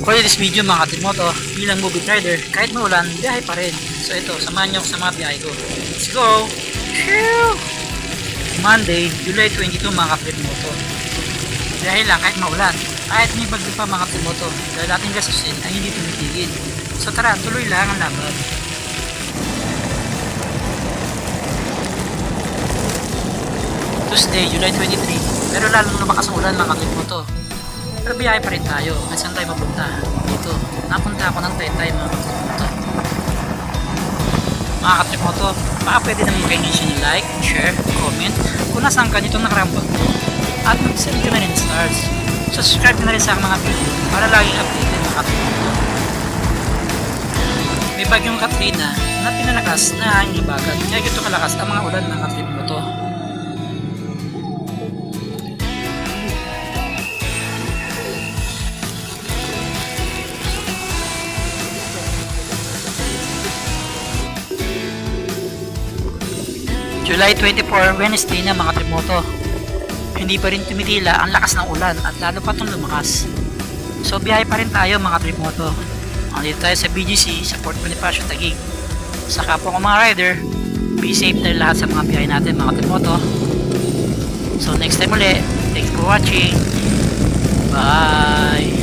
For this video mga Katimoto, bilang movie rider, kahit maulan, biyahe pa rin. So ito, samahan nyo ako sa mga biyahe ko. Let's go! Phew! Monday, July 22 mga Katimoto. Biyahe lang kahit maulan. Kahit may bagyo pa mga Katimoto, dahil ating gasusin ay hindi tumitigil. So tara, tuloy lang ang laban. Tuesday, July 23. Pero lalong lumakas ang ulan mga Katimoto. Pero biyahe pa rin tayo. At saan tayo mapunta? Dito. Napunta ako ng Taytay mga Katimoto. Mga Katimoto, baka pwede naman kayo nyo like, share, comment kung nasaan ka nitong nakarambag ko. At mag-send ka na rin stars. Subscribe ka na rin sa aking mga video para laging updated mga Katimoto. May bagyong Katrina na pinalakas na hangin bagat. Kaya gito kalakas ang mga ulan mga Katimoto. July 24, Wednesday na mga Katimoto. Hindi pa rin tumitila ang lakas ng ulan at lalo pa itong lumakas. So biyahe pa rin tayo mga Katimoto. Andito tayo sa BGC sa Port Bonifacio Taguig. Sa kapwa ko mga rider, be safe na lahat sa mga biyahe natin mga Katimoto. So next time ulit, thanks for watching. Bye!